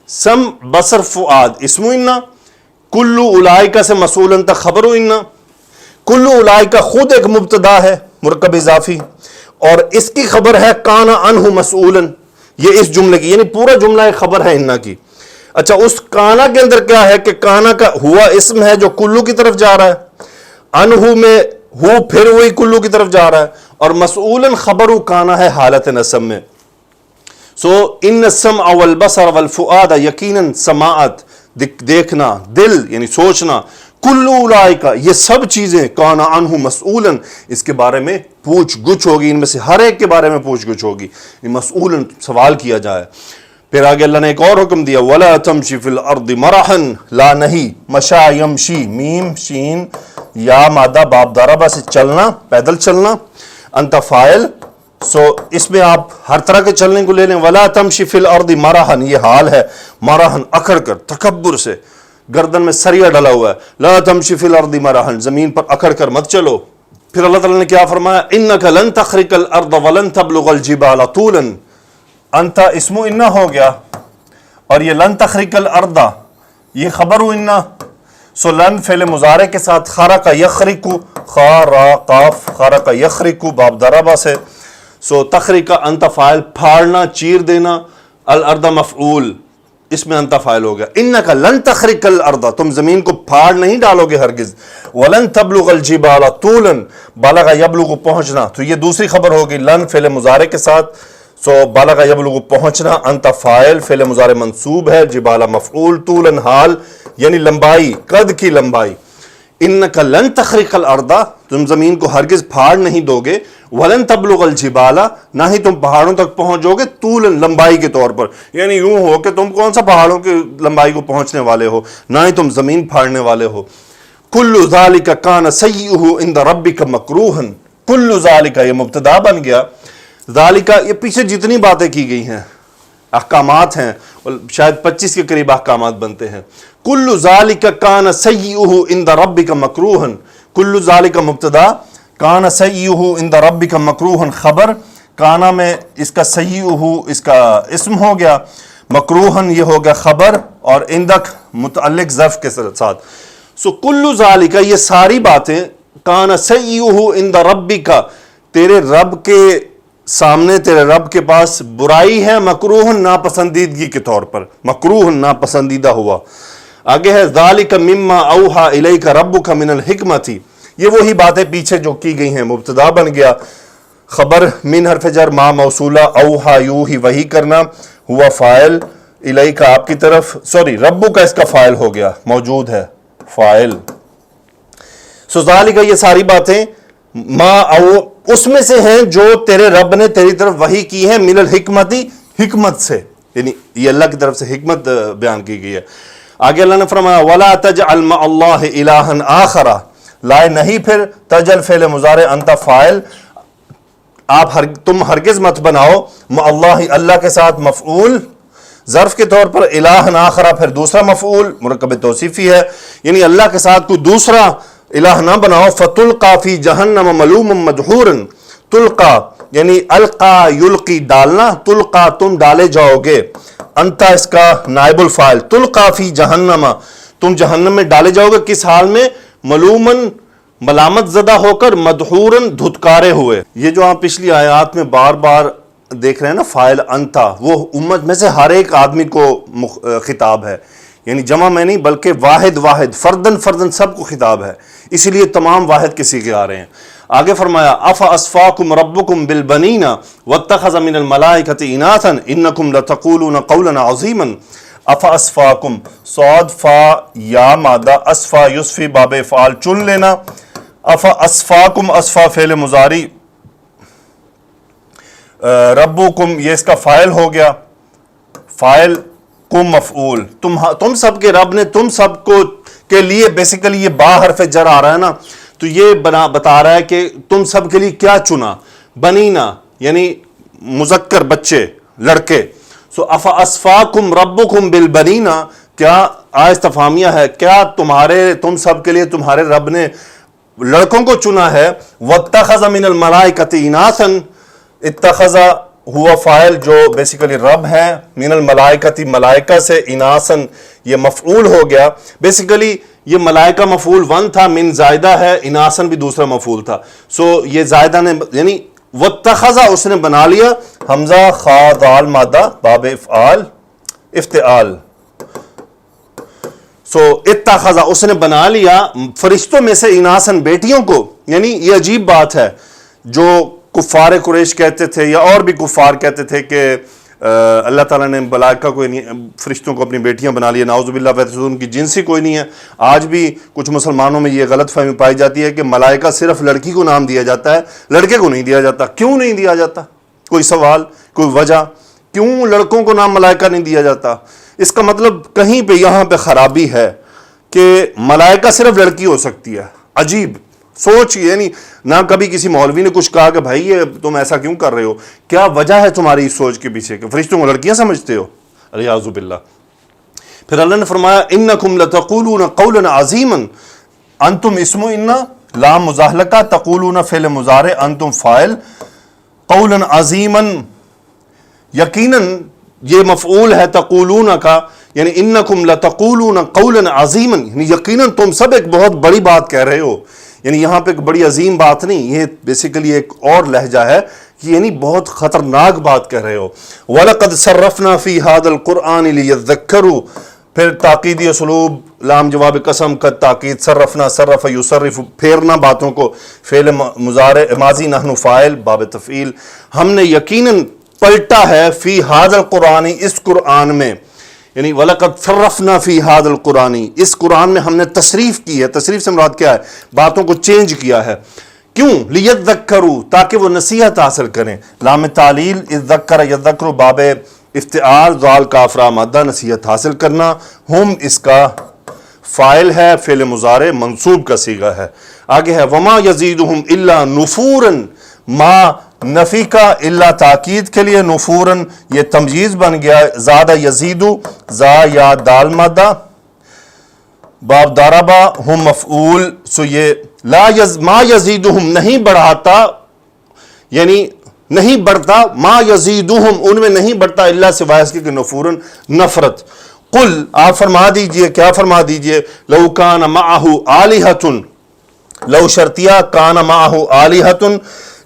سم بصر فؤاد اسم انا, کلو اولئک سے مسئولا تک خبر و انا, کلو اولئک خود ایک مبتدا ہے مرکب اضافی, اور اس کی خبر ہے کان عنہ مسئولا, یہ اس جملے کی, یعنی پورا جملہ ایک خبر ہے انا کی. اچھا, اس کانا کے اندر کیا ہے کہ کانا کا ہوا اسم ہے جو کلو کی طرف جا رہا ہے, انہو میں ہو پھر وہی کلو کی طرف جا رہا ہے, اور مسئولا خبر کانا ہے حالت نصب میں. سو ان السمع والبصر والفؤاد, یقیناً سماعت دیکھنا, دل یعنی سوچنا, کلو اولئک یہ سب چیزیں, کان عنہ مسئولا اس کے بارے میں پوچھ گچھ ہوگی, ان میں سے ہر ایک کے بارے میں پوچھ گچھ ہوگی, مسئولا سوال کیا جائے. پھر آگے اللہ نے ایک اور حکم دیا, ولا تمشی فی الارض مرحا, لا نہیں, مشا یمشی, میم شین یا مادہ باب ضربہ سے چلنا, پیدل چلنا, انت فاعل, سو اس میں آپ ہر طرح کے چلنے کو لے لیں. ولا تمشی فی الارض مرحا, یہ حال ہے, مرحا اکھڑ کر, تکبر سے, گردن میں سریا ڈلا ہوا ہے. لا تمشی فی الارض مرحا, زمین پر اکھڑ کر مت چلو. پھر اللہ تعالیٰ نے کیا فرمایا, انک لن تخرق الارض ولن تبلغ الجبال طولا, انت اسم انا ہو گیا, اور یہ لن تخرق الارض یہ خبر انا. سو لن فعل مضارع کے ساتھ خرق یخرق, خارا قاف خرق یخرق باب ضربہ سے, سو تخرق انت فاعل پھاڑنا, چیر دینا, الارض مفعول, اس میں انت فاعل ہو گیا. انک لن تخرق الارض, تم زمین کو پھاڑ نہیں ڈالو گے ہرگز. ولن تبلغ الجبال طولا, بلغ یبلغ پہنچنا, تو یہ دوسری خبر ہوگی لن فعل مضارع کے ساتھ. سو بلغ یبلغ پہنچنا, انت فاعل, فعل مضارع منصوب ہے, جبال مفعول, طولا حال یعنی لمبائی, قد کی لمبائی. انک لن تخرق الارض, تم زمین کو ہرگز پھاڑ نہیں دو گے. ولن تبلغ الجبال, نہ ہی تم پہاڑوں تک پہنچو گے, طولا لمبائی کے طور پر, یعنی یوں ہو کہ تم کون سا پہاڑوں کی لمبائی کو پہنچنے والے ہو, نہ ہی تم زمین پھاڑنے والے ہو. کل ذالک کان سیئہ عند ربک مکروہا, کل ذالک یہ مبتدا بن گیا, ذالک یہ پیچھے جتنی باتیں کی گئی ہیں احکامات ہیں, شاید 25 کے قریب احکامات بنتے ہیں. کل ذالک کان سیئہ عند ربک مکروہا, کل ذالک مبتدا, کان سیئہ عند ربک مکروہا خبر, کانا میں اس کا سیئہ اس کا اسم ہو گیا, مکروہا یہ ہو گیا خبر, اور عندک متعلق ظرف کے ساتھ. سو کل ذالک یہ ساری باتیں, کان سیئہ عند ربک تیرے رب کے سامنے, تیرے رب کے پاس برائی ہے, مکروہ ناپسندیدگی کے طور پر, مکروہ ناپسندیدہ ہوا. آگے ہے ذالک مما اوحا الیک ربک من الحکمت, یہ وہی باتیں پیچھے جو کی گئی ہیں, مبتدا بن گیا, خبر من حرف جر, ما موصولہ, اوحا یوں ہی وحی کرنا, ہوا فاعل, الیک آپ کی طرف, سوری ربک کا اس کا فاعل ہو گیا, موجود ہے فاعل. سو ذالک یہ ساری باتیں ما او اس میں سے ہیں جو تیرے رب نے تیری طرف وحی کی ہے, من الحکمتی حکمت سے, یعنی یہ اللہ کی طرف سے حکمت بیان کی گئی ہے. آگے اللہ نے فرمایا ولا تجعل مع اللہ الہا آخر, لائے نہیں پھر, تجل فعل مضارع, انت فاعل, تم ہرگز مت بناؤ, مع اللہ اللہ کے ساتھ مفعول ظرف کے طور پر, الہا آخر پھر دوسرا مفعول مرکب توصیفی ہے, یعنی اللہ کے ساتھ کوئی دوسرا الہ نہ بناؤ. فتلقا فی جہنم ملوما مدحورا, تلقا یعنی القا یلقی ڈالنا, تلقا تم ڈالے جاؤ گے, انتا اس کا نائب الفاعل, تلقا فی جہنم تم جہنم میں ڈالے جاؤ گے, کس حال میں, ملومن ملامت زدہ ہو کر, مدحورن دھتکارے ہوئے. یہ جو آپ پچھلی آیات میں بار بار دیکھ رہے ہیں نا فاعل انتا, وہ امت میں سے ہر ایک آدمی کو خطاب ہے, یعنی جمع میں نہیں بلکہ واحد واحد، فردن فردن سب کو خطاب ہے، اسی لیے تمام واحد کے صیغے آ رہے ہیں۔ آگے فرمایا افاصفاکم ربکم بالبنین واتخذ من الملائکۃ اناثا انکم لتقولون قولا عظیما۔ افاصفاکم، صاد فا یا مادہ، اصفا یصفی باب افعال چن لینا۔ افاصفاکم، اصفا فعل مضارع، ربکم یہ اس کا فاعل ہو گیا، فاعل کم مفعول، تم سب کے رب نے تم سب کو کے لیے، بیسیکلی یہ با حرف جر آ رہا ہے نا، تو یہ بتا رہا ہے کہ تم سب کے لیے کیا چنا، بنینا یعنی مذکر بچے، لڑکے۔ سو افاصفاکم ربکم بالبنینا، کیا استفہامیہ ہے، کیا تم سب کے لیے تمہارے رب نے لڑکوں کو چنا ہے۔ واتخذ من الملائکۃ اناثا، اتخذ ہوا فاعل جو بیسیکلی رب ہے، من الملائکۃ ملائکہ سے، اناسن یہ مفعول ہو گیا۔ بیسیکلی یہ ملائکہ مفعول 1 تھا، من زائدہ ہے، اناسن بھی دوسرا مفعول تھا۔ سو یہ زائدہ نے یعنی واتخذ اس نے بنا لیا، حمزہ خا دال مادہ باب افعال افتعال۔ سو اتخذ اس نے بنا لیا فرشتوں میں سے اناسن بیٹیوں کو، یعنی یہ عجیب بات ہے جو کفار قریش کہتے تھے یا اور بھی کفار کہتے تھے کہ اللہ تعالیٰ نے ملائکہ کو فرشتوں کو اپنی بیٹیاں بنا لیا، نعوذ باللہ، ویسے ان کی جنسی کوئی نہیں ہے۔ آج بھی کچھ مسلمانوں میں یہ غلط فہمی پائی جاتی ہے کہ ملائکہ صرف لڑکی کو نام دیا جاتا ہے، لڑکے کو نہیں دیا جاتا۔ کیوں نہیں دیا جاتا؟ کوئی سوال، کوئی وجہ، کیوں لڑکوں کو نام ملائکہ نہیں دیا جاتا؟ اس کا مطلب کہیں پہ یہاں پہ خرابی ہے کہ ملائکہ صرف لڑکی ہو سکتی ہے۔ عجیب سوچ، یعنی نہ کبھی کسی مولوی نے کچھ کہا کہ بھائی یہ تم ایسا کیوں کر رہے ہو، کیا وجہ ہے تمہاری اس سوچ کے پیچھے کہ فرشتوں کو لڑکیاں سمجھتے ہو؟ الیاذ باللہ۔ پھر اللہ نے فرمایا انکم لتقولون قولا عظیما، انتم اسم ان، لام مزاحلقہ، تقولون فعل مضارع، انتم فاعل، قولا عظیما یقیناً یہ مفعول ہے تقولون کا، یعنی انکم لتقولون قولا عظیما، یعنی یقیناً تم سب ایک بہت بڑی بات کہہ رہے ہو۔ یعنی یہاں پہ ایک بڑی عظیم بات نہیں، یہ بیسیکلی ایک اور لہجہ ہے کہ یعنی بہت خطرناک بات کہہ رہے ہو۔ وَلَقَدْ صَرَّفْنَا فِي هَذَا الْقُرْآنِ لِيَذَّكَّرُوا، پھر تاکیدی اسلوب، لام جواب قسم کا تاکید، صرفنا صرف یصرف، پھیرنا باتوں کو، فعل مضارع ماضی نحن فاعل باب تفعیل، ہم نے یقیناً پلٹا ہے فی هَذَا الْقُرْآنِ، اس قرآن میں، یعنی وَلَقَدْ صَرَّفْنَا فِي هَذَا الْقُرْآنِ، اس قرآن میں ہم نے تصریف کی ہے۔ تصریف سے مراد کیا ہے؟ باتوں کو چینج کیا ہے۔ کیوں؟ لِيَذَّكَّرُوا، تاکہ وہ نصیحت حاصل کریں۔ لام تعلیل، اذکر یذکر باب افتعال، ذال کافرہ مادہ، نصیحت حاصل کرنا، ہم اس کا فاعل ہے، فعل مضارع منصوب کا صیغہ ہے۔ آگے ہے وما یزیدہم الا نفورا، ما نفی کا، الا تاکید کے لیے، نفوراً یہ تمجیز بن گیا، زادہ یزیدو، زا یا دال مادہ، باب داربا ہم مفعول، سو یہ ما یزیدہم نہیں بڑھاتا، یعنی نہیں بڑھتا، ما یزیدہم ان میں نہیں بڑھتا، الا سوائے اس کے کہ نفوراً نفرت۔ قل آپ فرما دیجئے، کیا فرما دیجئے، لو کان معہ آلہۃ، لو شرطیہ، کان معہ آلہۃ،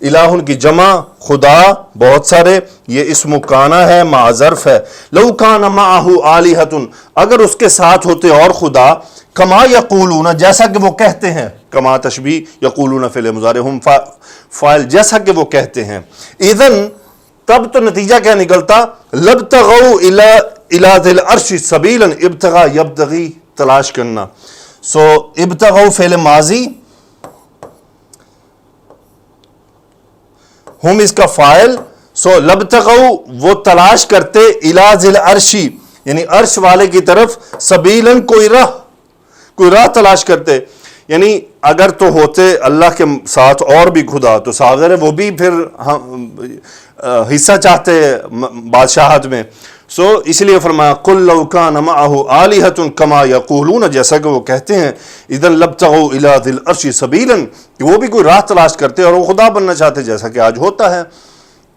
الہ کی جمع، خدا بہت سارے، یہ اسم کانا ہے، مع ظرف ہے۔ لو کان معہ آلہۃ، اگر اس کے ساتھ ہوتے اور خدا، کما یقولون جیسا کہ وہ کہتے ہیں، کما تشبیہ، یقولون فعل مضارع، ہم فاعل، جیسا کہ وہ کہتے ہیں، اذن تب تو نتیجہ کیا نکلتا، لبتغوا الی ذی العرش سبیلا، ابتغاء یبتغی تلاش کرنا، سو ابتغوا فعل ماضی، ہم اس کا فاعل، سو لبتغوا وہ تلاش کرتے، الی ذی العرش یعنی عرش والے کی طرف، سبیلاً کوئی راہ تلاش کرتے، یعنی اگر تو ہوتے اللہ کے ساتھ اور بھی خدا تو ساغر ہے، وہ بھی پھر حصہ چاہتے بادشاہت میں، سو اس لیے فرمایا قل لو کان معہ آلہۃ کما یقولون جیسا کہ وہ کہتے ہیں، اذن لبتغوا الی ذی العرش سبیلا کہ وہ بھی کوئی راہ تلاش کرتے اور وہ خدا بننا چاہتے، جیسا کہ آج ہوتا ہے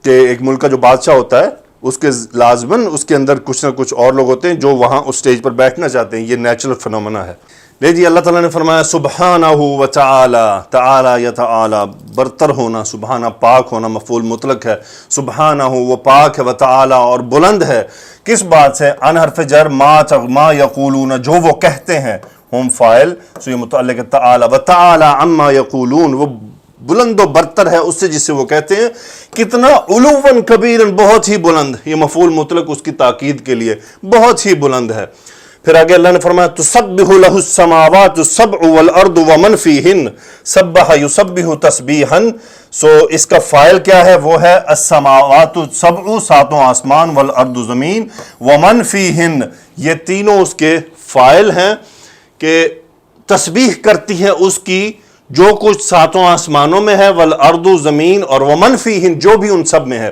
کہ ایک ملک کا جو بادشاہ ہوتا ہے اس کے لازماً اس کے اندر کچھ نہ کچھ اور لوگ ہوتے ہیں جو وہاں اس سٹیج پر بیٹھنا چاہتے ہیں، یہ نیچرل فنومنا ہے۔ لے جی اللہ تعالیٰ نے فرمایا سبحانہ و تعالی، تعالی یا تعالی برتر ہونا، سبحانہ پاک ہونا مفعول مطلق ہے، سبحانہ وہ پاک ہے، و تعالی اور بلند ہے، کس بات سے؟ ان حرف جر ما یقولون جو وہ کہتے ہیں، ہم فاعل، سو یہ متعلق ہے تعالی، و تعالی عما یقولون وہ بلند و برتر ہے اس سے جس سے وہ کہتے ہیں، کتنا علواً کبیراً بہت ہی بلند، یہ مفعول مطلق اس کی تاکید کے لیے بہت ہی بلند ہے۔ پھر آگے اللہ نے فرمایا تسبح له السماوات السبع والارض ومن فیہن، سبح یسبح تسبیحا، سو اس کا فاعل کیا ہے؟ وہ ہے السماوات السبع ساتوں آسمان، والارض زمین، ومن فیہن یہ تینوں اس کے فاعل ہیں کہ تسبیح کرتی ہے اس کی جو کچھ ساتوں آسمانوں میں ہے، والارض زمین، اور ومن فیہن جو بھی ان سب میں ہے،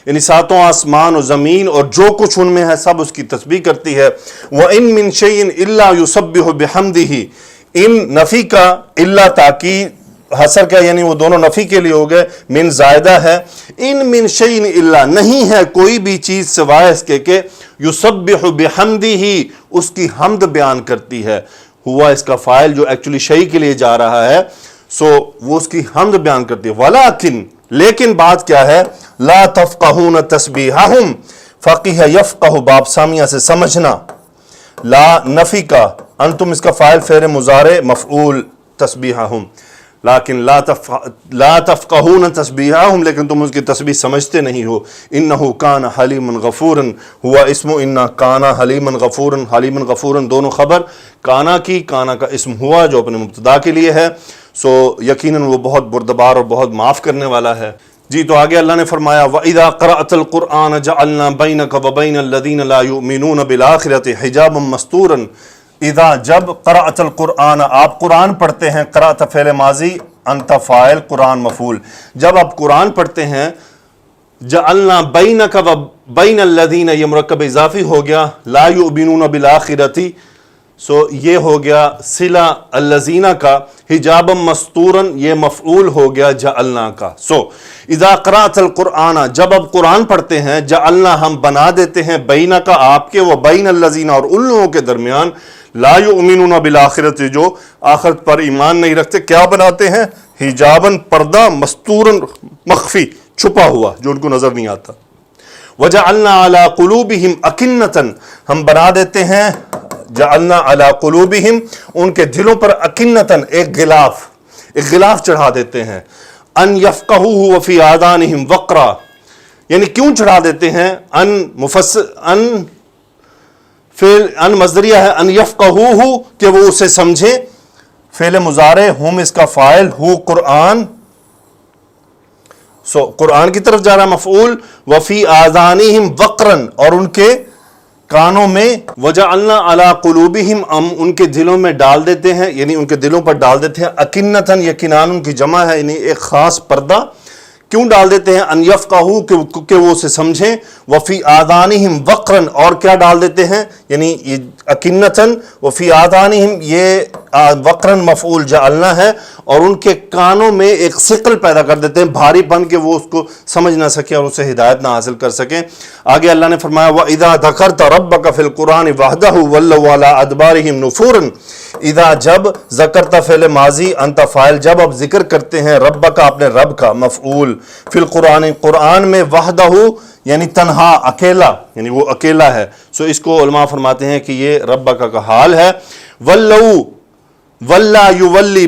یعنی ساتوں آسمان و زمین اور جو کچھ ان میں ہے سب اس کی تسبیح کرتی ہے۔ وَإِن مِّن شَيْءٍ إِلَّا يُسَبِّحُ بِحَمْدِهِ، ان نفی کا الا تاکید حسر کا، یعنی وہ دونوں نفی کے لیے ہو گئے، من زائدہ ہے، ان من شیء الا نہیں ہے کوئی بھی چیز سوائے اس کے کہ یسبح بحمدہ اس کی حمد بیان کرتی ہے، ہوا اس کا فاعل جو ایکچولی شیء کے لیے جا رہا ہے، سو وہ اس کی حمد بیان کرتی ہے۔ ولیکن لیکن بات کیا ہے؟ لا تفقہون تسبیحہم، فقیہ یفقہ باب سامیہ سے سمجھنا، لا نفی کا، انتم اس کا فاعل فعل مضارع مفعول تسبیحہم، لیکن لا تفقہون تسبیحہم لیکن تم اس کی تسبیح سمجھتے نہیں ہو۔ انہو کان حلیما غفورا، ہوا اسم انا کان حلیما غفورا، حلیما غفورا دونوں خبر کانا کی، کانا کا اسم ہوا جو اپنے مبتدا کے لیے ہے، سو یقیناً وہ بہت بردبار اور بہت معاف کرنے والا ہے۔ جی تو آگے اللہ نے فرمایا وَإِذَا قَرَأْتَ الْقُرْآنَ جَعَلْنَا بَيْنَكَ وَبَيْنَ الَّذِينَ لَا يُؤْمِنُونَ بِالْآخِرَةِ حِجَابًا مَسْتُورًا، اذا جب قرأت القرآن آپ قرآن پڑھتے ہیں، قرأت فعل ماضی، انت فاعل، قرآن مفعول، جب آپ قرآن پڑھتے ہیں، جعلنا بینک و بین الذین یہ مرکب اضافی ہو گیا، لا یؤمنون بالآخرۃ، سو یہ ہو گیا صلہ الذین کا، حجابا مستورا یہ مفعول ہو گیا جعلنا کا۔ سو اذا قرأت القرآن جب اب قرآن پڑھتے ہیں، جعلنا ہم بنا دیتے ہیں، بینہ کا آپ کے، و بین الذین اور ان لوگوں کے درمیان، لا یؤمنون بالآخرۃ جو آخرت پر ایمان نہیں رکھتے، کیا بناتے ہیں؟ حجاباً پردہ، مستوراً مخفی چھپا ہوا جو ان کو نظر نہیں آتا۔ وجعلنا علی قلوبہم اکنۃ ہم بنا دیتے ہیں، جعلنا علی قلوبہم ان کے دلوں پر اکنۃ ایک غلاف چڑھا دیتے ہیں، ان یفقہوہ وفی آذانہم وقرا، یعنی کیوں چڑھا دیتے ہیں؟ ان مصدریہ ہے، ان یفقہوہ کہ وہ اسے سمجھیں، فعل مضارع ہم اس کا فاعل، ہو قرآن، سو قرآن کی طرف جا رہا مفعول، وفی آذانہم وقرن اور ان کے کانوں میں، وجعلنا علی قلوبہم ہم ان کے دلوں میں ڈال دیتے ہیں، یعنی ان کے دلوں پر ڈال دیتے ہیں، اکنتن یہ کنان ان کی جمع ہے، یعنی ایک خاص پردہ، کیوں ڈال دیتے ہیں؟ ان یفقہو کہ وہ اسے سمجھیں، وفی آذانہم وقرن اور کیا ڈال دیتے ہیں؟ یعنی یہ اکنتن وفی آذانہم یہ وقرن مفعول جعلنا ہے، اور ان کے کانوں میں ایک ثقل پیدا کر دیتے ہیں، بھاری پن کے وہ اس کو سمجھ نہ سکے اور اسے ہدایت نہ حاصل کر سکیں۔ آگے اللہ نے فرمایا وَإِذَا ذَكَرْتَ رَبَّكَ فِي الْقُرْآنِ وَحْدَهُ وَلَّوْا عَلَىٰ أَدْبَارِهِمْ نُفُورًا، اذا جب ذکرت فعل ماضی، انت فاعل، جب آپ ذکر کرتے ہیں ربک اپنے رب کا، مفعول، فی القرآن قرآن میں، وحدہ یعنی تنہا، اکیلا، یعنی وہ اکیلا ہے، سو اس کو علماء فرماتے ہیں کہ یہ ربک کا حال ہے۔ وَلَّوْ وَلَّا یُوَلِّ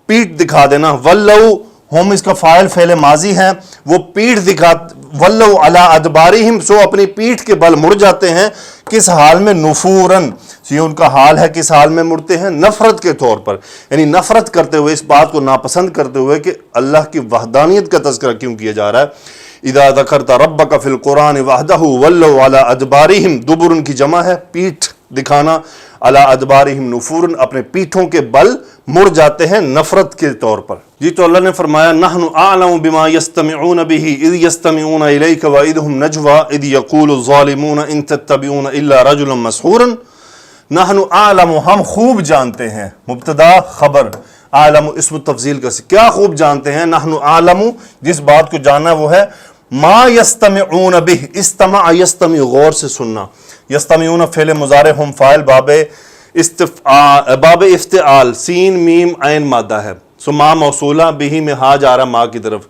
پیٹھ دکھا دینا، وَلَّوْ ہم اس کا فاعل فعل ماضی ہے، وہ پیٹھ دکھا، وَلَّوْ عَلَىٰ أَدْبَارِهِمْ سو اپنی پیٹھ کے بل مڑ جاتے ہیں، کس حال میں؟ نفوراً، یہ ان کا حال ہے، کس حال میں مڑتے ہیں؟ نفرت کے طور پر، یعنی نفرت کرتے ہوئے، اس بات کو ناپسند کرتے ہوئے کہ اللہ کی وحدانیت کا تذکرہ کیوں کیا جا رہا ہے۔ اذا ذکرت ربک فی القرآن وحدہ ولوا علی ادبارہم، دبر ان کی جمع ہے، پیٹھ دکھانا، علی ادبارہم نفورن اپنے پیٹھوں کے بل مڑ جاتے ہیں نفرت کے طور پر۔ جی تو اللہ نے فرمایا نحن اعلم بما یستمعون به اذ یستمعون الیک واذ هم نجوى اذ یقول الظالمون ان تتبعون الا رجلا مسحورا، نحن اعلم ہم خوب جانتے ہیں، مبتدا خبر، عالم اسم تفضیل کا، کیا خوب جانتے ہیں؟ نحن اعلم جس بات کو جاننا وہ ہے، ما یستمعون به، استمع یستمع غور سے سننا، یستمعون فعل مضارع ہم فاعل باب باب افتعال سین میم عین مادہ ہے، سو ما موصولہ بہی میں ہا جا رہا ماں کی طرف،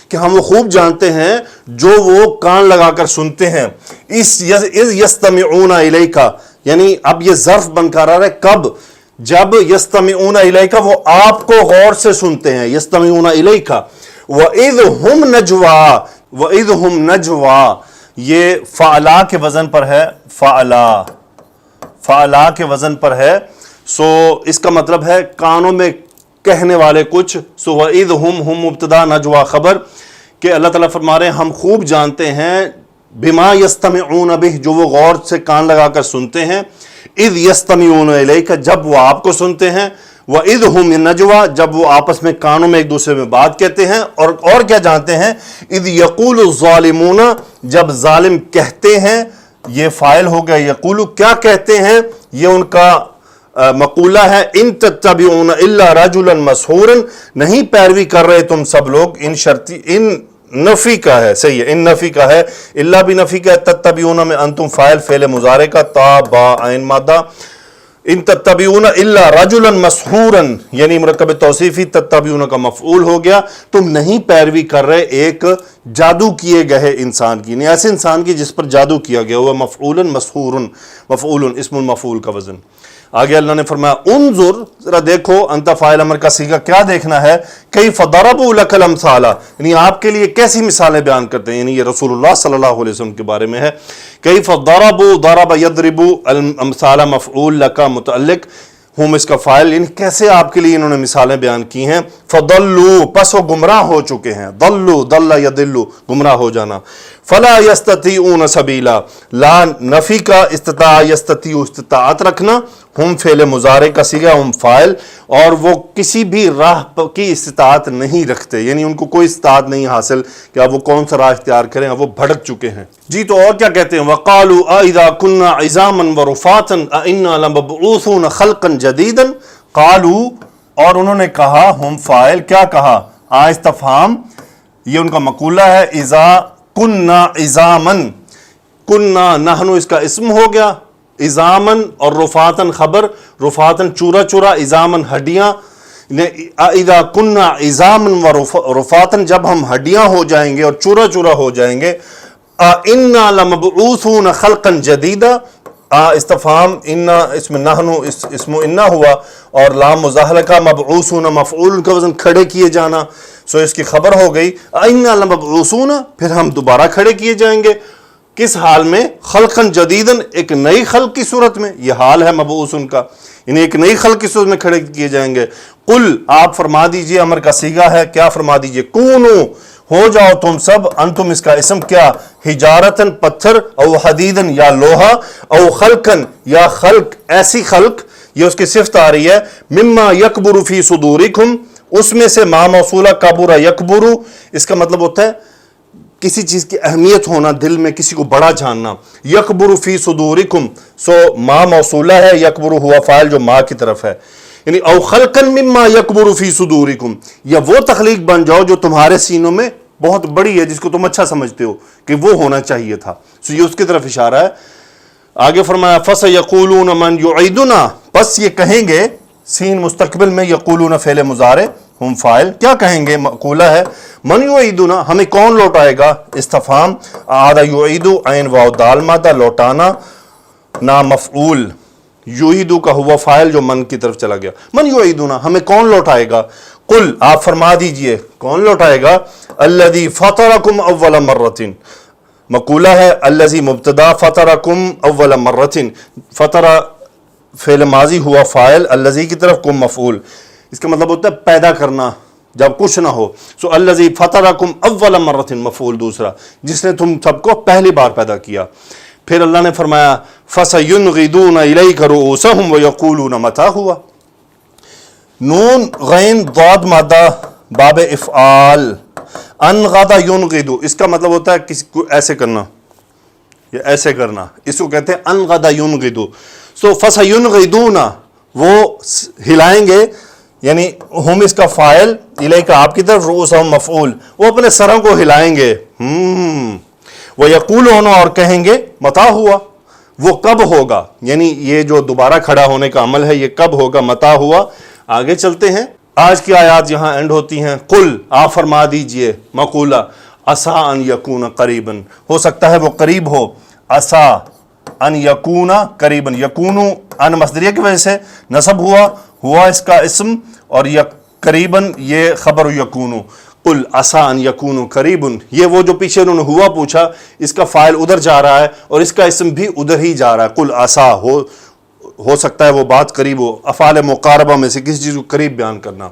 کہ ہم وہ خوب جانتے ہیں جو وہ کان لگا کر سنتے ہیں. اس یستمعون الیک، یعنی اب یہ ظرف بن کر آ رہا ہے کب؟ جب یستمعون الیک وہ آپ کو غور سے سنتے ہیں. یستمعون الیک وَإِذْ هُمْ نَجْوَىٰ وَإِذْ هُمْ نَجْوَىٰ، یہ فعلا کے وزن پر ہے، فعلا کے وزن پر ہے. سو اس کا مطلب ہے کانوں میں کہنے والے کچھ. سو وَإِذْ هُمْ مبتدا نجوا خبر، کہ اللہ تعالیٰ فرما رہے ہیں ہم خوب جانتے ہیں بما یستمعون بہ، جو وہ غور سے کان لگا کر سنتے ہیں. اذ یستمعون الیک، جب وہ آپ کو سنتے ہیں. وَإِذْ هُمْ نَجْوَىٰ، جب وہ آپس میں کانوں میں ایک دوسرے میں بات کہتے ہیں. اور کیا جانتے ہیں؟ اذ یقول الظالمون، جب ظالم کہتے ہیں. یہ فاعل ہو گیا یقول، کیا کہتے ہیں؟ یہ ان کا مقولہ ہے. ان تتبعون الا رجلا مسحورا، نہیں پیروی کر رہے تم سب لوگ. ان شرطی، ان نفی کا ہے، صحیح ہے، ان نفی کا ہے. اللہ بھی نفی کا ہے. تتبعون میں انتم فاعل فعل مضارع کا، تا با عین مادہ. ان تتبعون الا رجلا مسحورا، یعنی مرکب توصیفی تتبعون کا مفعول ہو گیا. تم نہیں پیروی کر رہے ایک جادو کیے گئے انسان کی، یعنی ایسے انسان کی جس پر جادو کیا گیا ہوا. مفعول مسحور، مفعول اسم المفعول کا وزن. آگے اللہ نے فرمایا انظر، ذرا دیکھو، انت فاعل امر کا صیغہ، کیا دیکھنا ہے؟ کیف ضربوا لک الامثال، یعنی آپ کے لیے کیسی مثالیں بیان کرتے ہیں. یعنی یہ رسول اللہ صلی اللہ علیہ وسلم کے بارے میں ہے. کیف ضربوا، ضرب یضرب، الامثال مفعول، لک متعلق، ہم اس کا فاعل، یعنی کیسے آپ کے لیے انہوں نے مثالیں بیان کی ہیں. فضلوا، پس وہ گمراہ ہو چکے ہیں. ضلوا، ضل یضل، گمراہ ہو جانا. فلا یستطیعون سبیلا، لا نفی کا، استطاع یستطیع استطاعت رکھنا. ہم فعل مضارع کا صیغہ، ہم فاعل، اور وہ کسی بھی راہ کی استطاعت نہیں رکھتے، یعنی ان کو کوئی استطاعت نہیں حاصل کہ اب وہ کون سا راہ اختیار کریں، اب وہ بھٹک چکے ہیں. جی تو اور کیا کہتے ہیں؟ وَقَالُوا أَإِذَا كُنَّا عِظَامًا وَرُفَاتًا أَإِنَّا لَمَبْعُوثُونَ خَلْقًا جَدِيدًا. قالوا، اور انہوں نے کہا، ہم فاعل، کیا کہا؟ استفہام، یہ ان کا مقولہ ہے. اذا کننا عظامن، کننا نحن اس کا اسم ہو گیا، عظامن اور رفاتن خبر. رفاتن چورا چورا، عظامن ہڈیاں. اذا کننا عظامن و رفاتن، جب ہم ہڈیاں ہو جائیں گے اور چورا چورا ہو جائیں گے. انا لمبعوثون خلقا جدیدا، استفہام، انا اسم نحن اسم انا ہوا، اور لام مزاحلہ، مبعوثون مفعول کا وزن کھڑے کیے جانا. سو اس کی خبر ہو گئی انا لمبعوثون، پھر ہم دوبارہ کھڑے کیے جائیں گے. کس حال میں؟ خلقا جدیدن، ایک نئی خلق کی صورت میں. یہ حال ہے مبعوثن کا، یعنی ایک نئی خلق کی صورت میں کھڑے کیے جائیں گے. قل، آپ فرما دیجئے، امر کا صیغہ ہے، کیا فرما دیجئے؟ کونو، ہو جاؤ تم سب، انتم اس کا اسم کیا؟ حجارتن، پتھر، او حدیدن، یا لوہا، او خلقن، یا خلق، ایسی خلق، یہ اس کی صفت آ رہی ہے. مما یکبر فی صدورکم، اس میں سے ما موصولہ، کبر یکبر، اس کا مطلب ہوتا ہے کسی چیز کی اہمیت ہونا، دل میں کسی کو بڑا جاننا. یکبر فی صدورکم، سو ما موصولہ ہے، یکبر ہوا فاعل جو ما کی طرف ہے. یعنی او خلقا مما یکبر فی صدورکم، یا وہ تخلیق بن جاؤ جو تمہارے سینوں میں بہت بڑی ہے، جس کو تم اچھا سمجھتے ہو کہ وہ ہونا چاہیے تھا. سو یہ اس کی طرف اشارہ ہے. آگے فرمایا فَسَيَقُولُونَ مَنْ يُعِيدُنَا، پس یہ کہیں گے، سین مستقبل میں، یقولون فعل مضارع، ہم فاعل، کیا کہیں گے؟ مقولہ ہے. من یعیدنا، ہمیں کون لوٹائے گا؟ استفہام، عاد یعید، عین واو دال مادہ، لوٹانا، نا مفعول. یعیدو کا ہوا فاعل جو من کی طرف چلا گیا. من یعیدنا، ہمیں کون لوٹائے گا؟ قل، آپ فرما دیجئے، کون لوٹائے گا؟ الذی فطرکم اول مرۃ، مقولہ ہے. الذی مبتدا، فطرکم اول مرۃ، فطر فعل ماضی ہوا فاعل، الذی کی طرف کم مفعول. اس کا مطلب ہوتا ہے پیدا کرنا جب کچھ نہ ہو. سو الذی فطرکم اول مرۃ، مفعول دوسرا، جس نے تم سب کو پہلی بار پیدا کیا. پھر اللہ نے فرمایا فَسَيُنْغِضُونَ إِلَيْكَ رُؤُوسَهُمْ وَيَقُولُونَ مَتَىٰ ہوا. نون غین ضاد مادہ، باب افعال. انغض ينغض، اس کا مطلب ہوتا ہے کسی کو ایسے کرنا، یا ایسے کرنا، اس کو کہتے ہیں انغض ينغض. سو فَسَيُنْغِضُونَ، وہ ہلائیں گے، یعنی ہم اس کا فاعل، الیک آپ کی طرف، رؤوسہم مفعول، وہ اپنے سروں کو ہلائیں گے. وَيَقُولُونَ، اور کہیں گے، متى ہوا. وہ کب ہوگا، یعنی یہ جو دوبارہ کھڑا ہونے کا عمل ہے یہ کب ہوگا، متا ہوا۔ آگے چلتے ہیں، آج کی آیات یہاں اینڈ ہوتی ہیں۔ قل، آپ فرما دیجئے، مقولہ، عسیٰ ان یکون قریبا، ہو سکتا ہے وہ قریب ہو، عسیٰ ان یکون قریبا، یکون ان مصدریہ کی وجہ سے نصب ہوا اس کا اسم، اور قریبا یہ خبر یکون۔ قل عسیٰ ان یکون قریب، یہ وہ جو پیچھے انہوں نے ہوا پوچھا، اس کا فاعل ادھر جا رہا ہے اور اس کا اسم بھی ادھر ہی جا رہا ہے۔ قل عسیٰ، ہو سکتا ہے وہ بات قریب ہو، افعال مقاربہ میں سے کسی چیز کو قریب بیان کرنا۔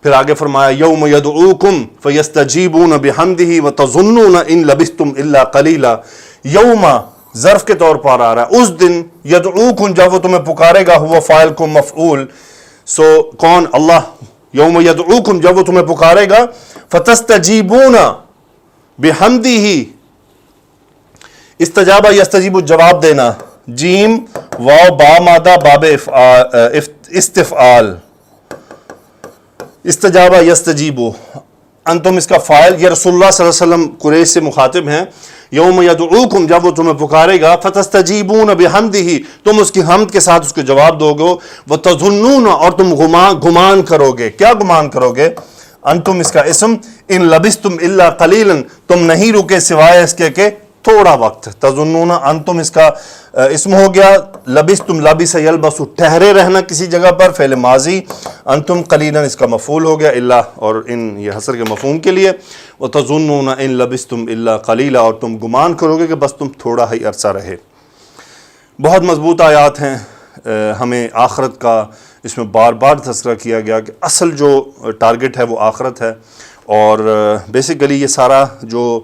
پھر آگے فرمایا یوم یدعوکم فیستجیبون بحمدہ وتظنون ان لبثتم الا قلیلا، یوم ظرف کے طور پر آ رہا ہے، اس دن، یدعوکم جب وہ تمہیں پکارے گا، ہوا فاعل کو مفعول، سو کون؟ اللہ۔ یوم یدعوکم جب وہ تمہیں پکارے گا، فتستجیبون بحمدہ، استجابہ یستجیب جواب دینا، جیم واو با مادہ باب استفعال، استجابہ یستجیبو، انتم اس کا فاعل، یہ رسول اللہ صلی اللہ علیہ وسلم قریش سے مخاطب ہیں۔ یوم یدعوکم جب وہ تمہیں پکارے گا، فتستجیبون بحمدہ، تم اس کی حمد کے ساتھ اس کو جواب دو گے، وتظنون، اور تم گمان کرو گے، کیا گمان کرو گے؟ انتم اس کا اسم، ان لبثتم الا قلیلا، تم نہیں رکے سوائے اس کے کہ تھوڑا وقت، تظنون انتم اس کا اسم ہو گیا، لبثتم لبث یلبث ٹھہرے رہنا کسی جگہ پر، فعل ماضی، انتم قلیلا اس کا مفعول ہو گیا، الا اور ان یہ حصر کے مفہوم کے لیے، وتظنون ان لبثتم الا قلیلا، اور تم گمان کرو گے کہ بس تم تھوڑا ہی عرصہ رہے۔ بہت مضبوط آیات ہیں، ہمیں آخرت کا اس میں بار بار تذکرہ کیا گیا کہ اصل جو ٹارگٹ ہے وہ آخرت ہے، اور بیسیکلی یہ سارا جو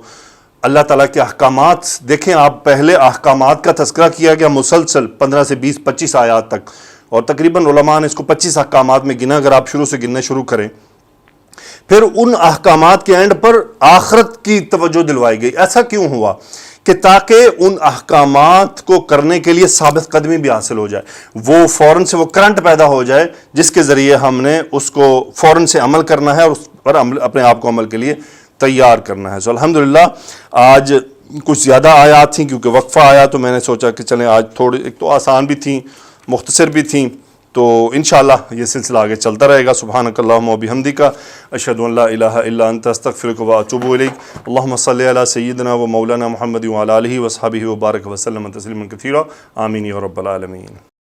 اللہ تعالیٰ کے احکامات، دیکھیں آپ، پہلے احکامات کا تذکرہ کیا گیا مسلسل 15 سے 20 25 آیات تک، اور تقریباً علماء نے اس کو 25 احکامات میں گنا، اگر آپ شروع سے گننے شروع کریں۔ پھر ان احکامات کے اینڈ پر آخرت کی توجہ دلوائی گئی۔ ایسا کیوں ہوا؟ کہ تاکہ ان احکامات کو کرنے کے لیے ثابت قدمی بھی حاصل ہو جائے، وہ فوراً سے وہ کرنٹ پیدا ہو جائے جس کے ذریعے ہم نے اس کو فوراً سے عمل کرنا ہے اور اس پر اپنے آپ کو عمل کے لیے تیار کرنا ہے۔ الحمدللہ آج کچھ زیادہ آیات تھیں، کیونکہ وقفہ آیا تو میں نے سوچا کہ چلیں آج تھوڑی، ایک تو آسان بھی تھیں، مختصر بھی تھیں، تو انشاءاللہ یہ سلسلہ آگے چلتا رہے گا۔ سبحانک اللہم و بحمدک، اشہد ان لا الہ الا انت، استغفرک و اتوب الیک۔ اللہم صلی علی سیدنا و مولانا محمد و علی آلہ و صحبہ و بارک وسلم تسلیما کثیرا، آمین یا رب العالمین۔